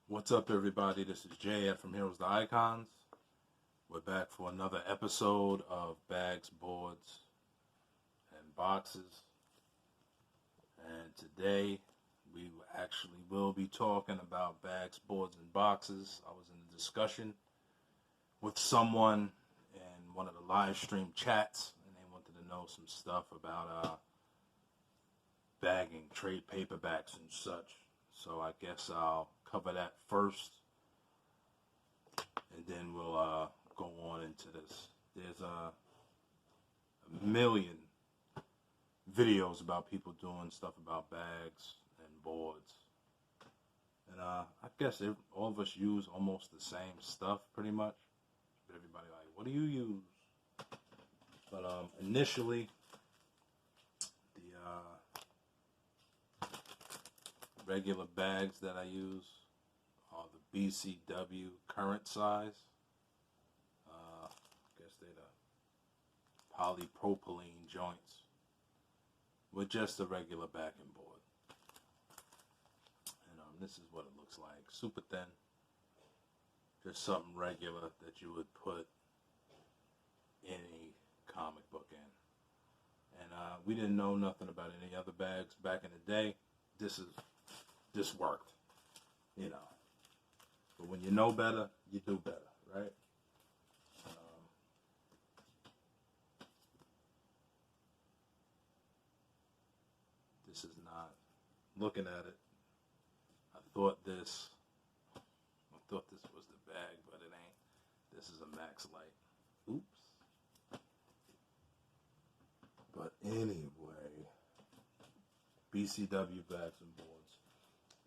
What's up, everybody? This is Jay from Heroes to Icons. We're back for another episode of Bags, Boards, and Boxes. And today, we actually will be talking about bags, boards, and boxes. I was in a discussion with someone in one of the live stream chats, and they wanted to know some stuff about bagging, trade paperbacks, and such. So I guess I'll cover that first, and then we'll go on into this. There's a million videos about people doing stuff about bags and boards, and I guess all of us use almost the same stuff pretty much. But everybody like, what do you use? But initially, the regular bags that I use are the BCW current size. I guess they're the polypropylene joints with just a regular backing board. And this is what it looks like. Super thin. Just something regular that you would put any comic book in. And we didn't know nothing about any other bags back in the day. This worked, you know. But when you know better, you do better, right? This is not, looking at it, I thought this was the bag, but it ain't. This is a Maxlight. Oops. But anyway, BCW bags and boards.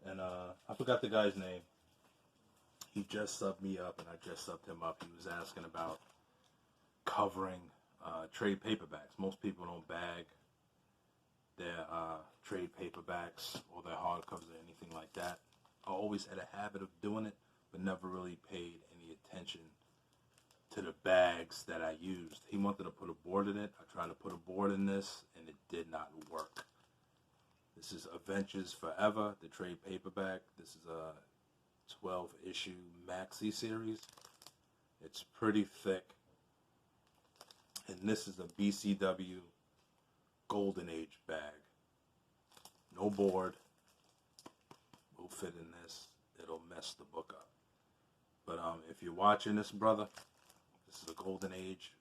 And I forgot the guy's name. He just subbed me up, and I just subbed him up. He was asking about covering trade paperbacks. Most people don't bag their trade paperbacks or their hardcovers or anything like that. I always had a habit of doing it, but never really paid any attention to the bags that I used. He wanted to put a board in it. I tried to put a board in this, and it did not work. This is Adventures Forever, the trade paperback. This is a 12-issue maxi series. It's pretty thick. And this is a BCW Golden Age bag. No board. Will fit in this. It'll mess the book up. But if you're watching this, brother, this is a Golden Age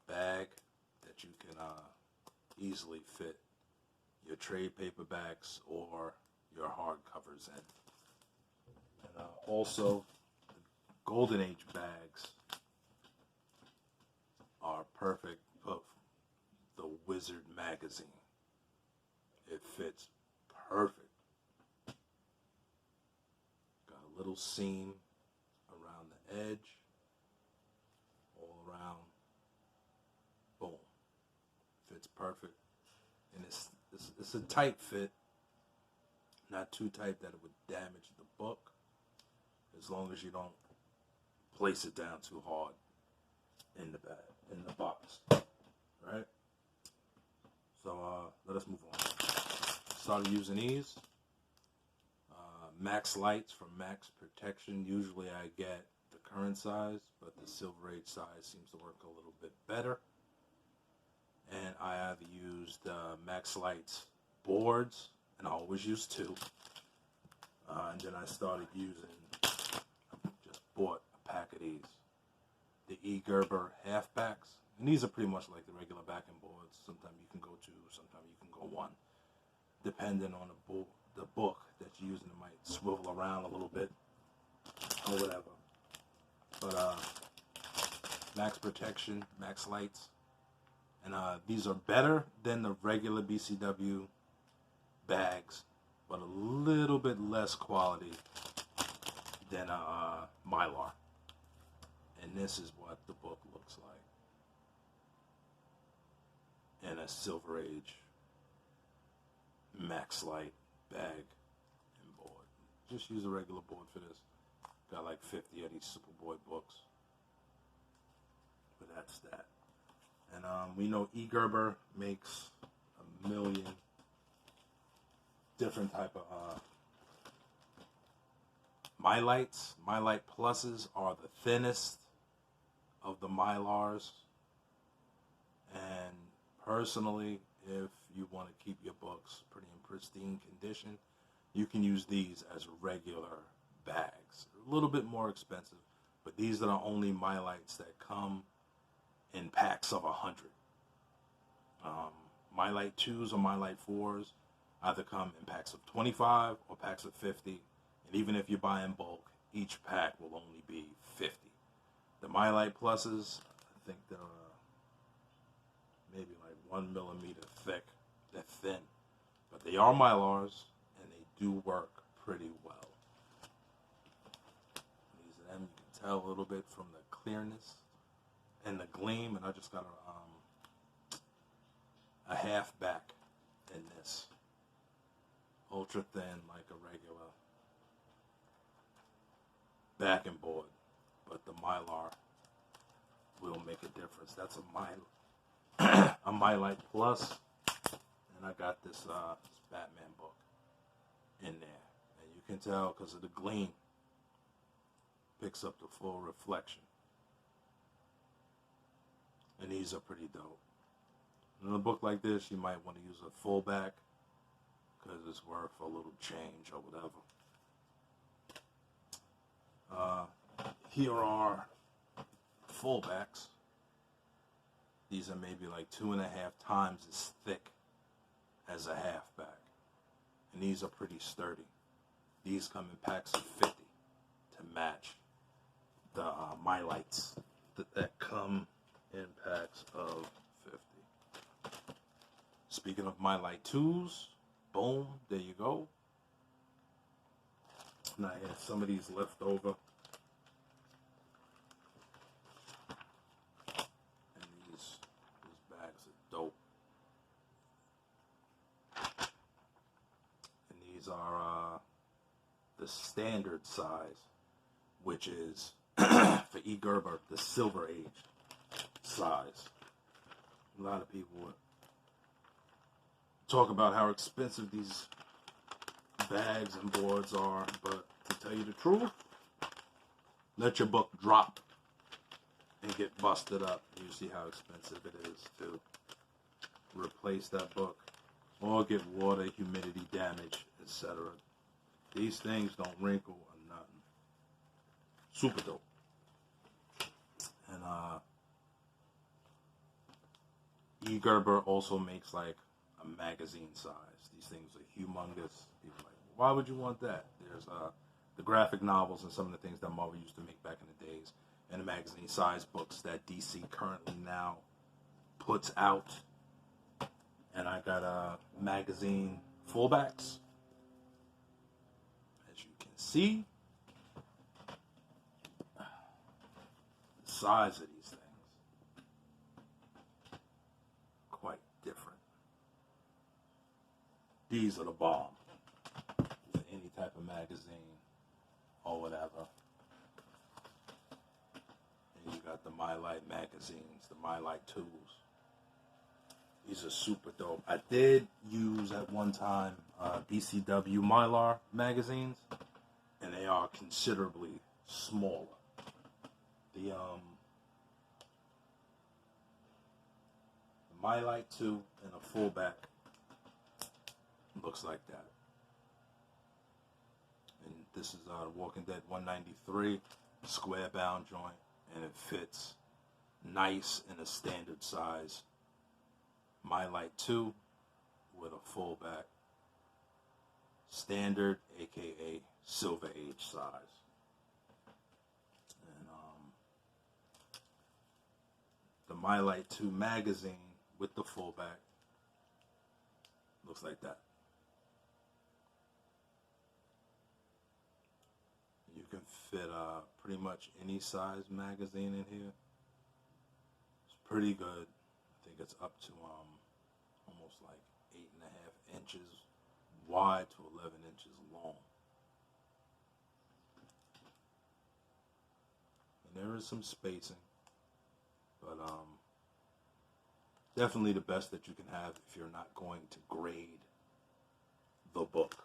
bag that you can easily fit your trade paperbacks or your hardcovers in. And also, the Golden Age bags are perfect for the Wizard magazine. It fits perfect. Got a little seam around the edge, all around. Boom. Fits perfect. And it's a tight fit, not too tight that it would damage the book, as long as you don't place it down too hard in the bag, in the box, right? So let us move on. Started using these Maxlights from Max Protection. Usually I get the current size, but the Silver Age size seems to work a little bit better. And I have used Maxlight's boards, and I always use two. And then I started just bought a pack of these. The E. Gerber half packs. And these are pretty much like the regular backing boards. Sometimes you can go two, sometimes you can go one. Depending on the book that you're using, it might swivel around a little bit or whatever. But Max Protection, Maxlights. And these are better than the regular BCW bags, but a little bit less quality than Mylar. And this is what the book looks like in a Silver Age Maxlight bag and board. Just use a regular board for this. Got like 50 of these Superboy books. But that's that. And we know E. Gerber makes a million different type of Mylight Pluses are the thinnest of the Mylars. And personally, if you want to keep your books pretty in pristine condition, you can use these as regular bags. A little bit more expensive, but these are the only Mylights that come in packs of 100. Mylight 2s or Mylight 4s either come in packs of 25 or packs of 50. And even if you buy in bulk, each pack will only be 50. The Mylight Pluses, I think they're maybe like 1 millimeter thick. They're thin. But they are Mylars, and they do work pretty well. These are them. You can tell a little bit from the clearness and the gleam. And I just got a half back in this. Ultra thin, like a regular backing board. But the Mylar will make a difference. That's a Mylight Plus. And I got this Batman book in there. And you can tell because of the gleam. Picks up the full reflection. And these are pretty dope. In a book like this, you might want to use a full back because it's worth a little change or whatever. Here are fullbacks. These are maybe like 2.5 times as thick as a halfback. And these are pretty sturdy. These come in packs of 50 to match the Mylights that come in packs of 50. Speaking of Mylight 2s, boom, there you go. Now I had some of these left over. And these bags are dope. And these are the standard size, which is, for E. Gerber, the Silver Age size. A lot of people talk about how expensive these bags and boards are, but to tell you the truth, let your book drop and get busted up. You see how expensive it is to replace that book or get water, humidity damage, etc. These things don't wrinkle or nothing. Super dope. And E. Gerber also makes like a magazine size. These things are humongous. People are like, why would you want that? There's the graphic novels and some of the things that Marvel used to make back in the days, and the magazine size books that DC currently now puts out. And I got magazine fullbacks. As you can see, the size of these things quite different. These are the bomb. For any type of magazine or whatever. And you got the Mylight magazines, the Mylight 2s. These are super dope. I did use at one time BCW Mylar magazines, and they are considerably smaller. The Mylight 2 and a fullback looks like that. And this is Walking Dead 193 square bound joint, and it fits nice in a standard size Mylight 2 with a fullback standard, aka Silver Age size. And the Mylight 2 magazine with the fullback looks like that. You can fit pretty much any size magazine in here. It's pretty good. I think it's up to almost like 8.5 inches wide to 11 inches long. And there is some spacing, but definitely the best that you can have if you're not going to grade the book.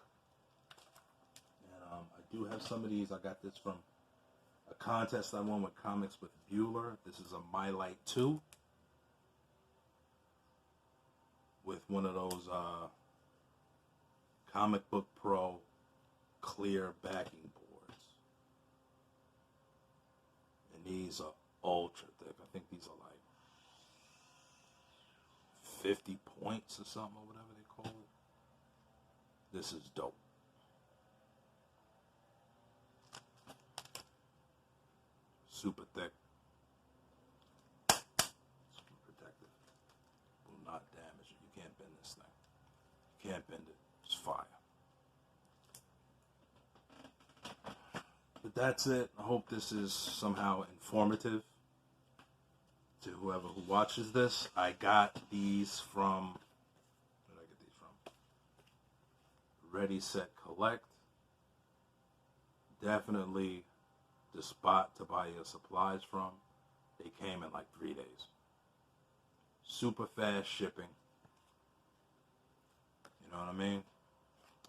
And I do have some of these. I got this from a contest I won with Comics with Bueller. This is a Mylight 2 with one of those Comic Book Pro clear backing boards. And these are ultra thick. I think these are like 50 points or something, or whatever they call it. This is dope. Super thick. Super protective. Will not damage it. You can't bend this thing. You can't bend it. It's fire. But that's it. I hope this is somehow informative to whoever who watches this. I got these from, where did I get these from? Ready, Set, Collect. Definitely the spot to buy your supplies from. They came in like 3 days. Super fast shipping. You know what I mean?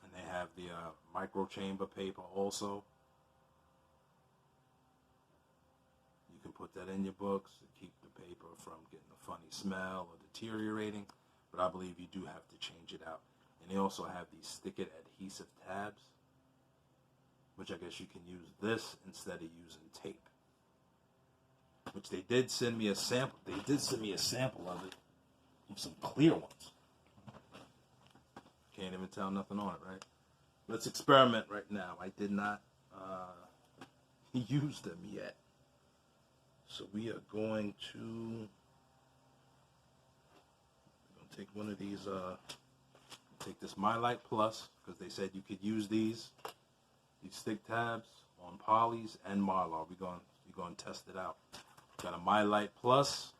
And they have the micro chamber paper also. You can put that in your books to keep the paper from getting a funny smell or deteriorating. But I believe you do have to change it out. And they also have these stick-it adhesive tabs, which I guess you can use this instead of using tape. Which they did send me a sample. They did send me a sample of it. Of some clear ones. Can't even tell nothing on it, right? Let's experiment right now. I did not use them yet. So we are going to take one of these, take this Mylight Plus, because they said you could use these stick tabs on polys and Mylar. We're going to test it out. Got a Mylight Plus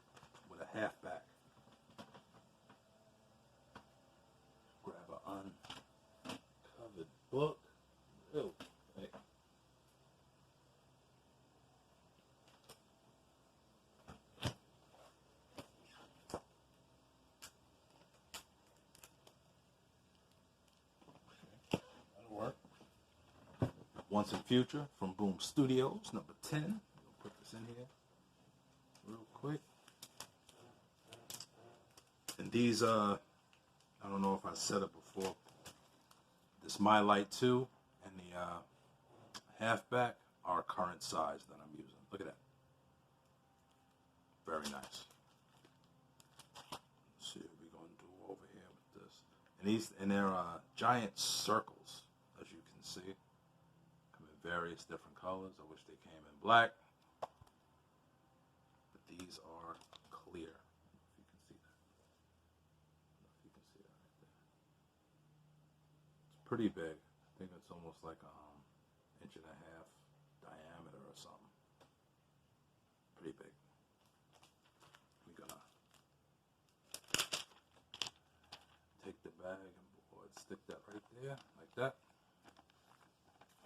with a half back. Grab an uncovered book. Ew. Hey. That'll work. Once in Future from Boom Studios, number 10. We'll put this in here real quick. And these, I don't know if I said it before, this Mylight 2 and the halfback are current size that I'm using. Look at that. Very nice. Let's see what we're going to do over here with this. And they're giant circles, as you can see. Come in various different colors. I wish they came in black. But these are clear. If you can see that. If you can see that right there. It's pretty big. I think it's almost like an 1.5 inch diameter or something. Pretty big. We're gonna take the bag and stick that right there, like that.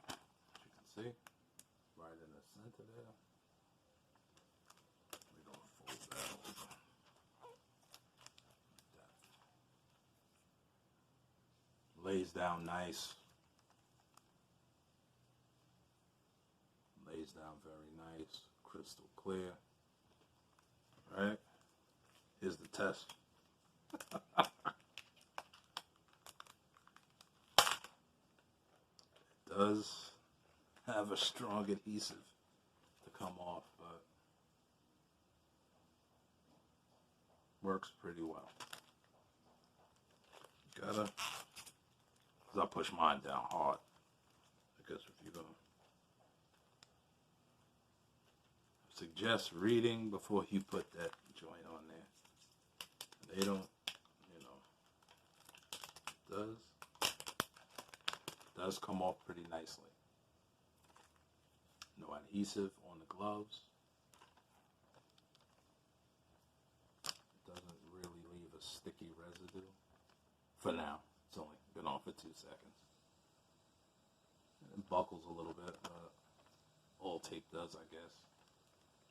As you can see, right in the center there. We're gonna fold that over. Like that. Lays down nice. Lays down very nice, crystal clear. Right? Here's the test. It does have a strong adhesive to come off, but works pretty well. Gotta, because I push mine down hard. I guess if you're gonna suggest reading before you put that joint on there. They don't, it does come off pretty nicely. No adhesive on the gloves. It doesn't really leave a sticky residue. For now. It's only been on for 2 seconds. It buckles a little bit, but all tape does, I guess.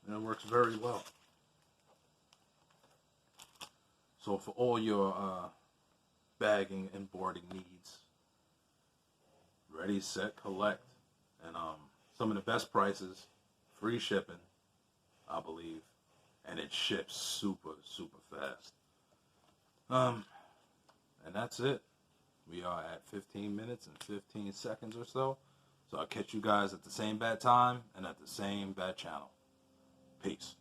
And it works very well. So for all your bagging and boarding needs, Ready, Set, Collect and some of the best prices, free shipping, I believe, and it ships super, super fast. And that's it. We are at 15 minutes and 15 seconds or so. So I'll catch you guys at the same bad time and at the same bad channel. Peace.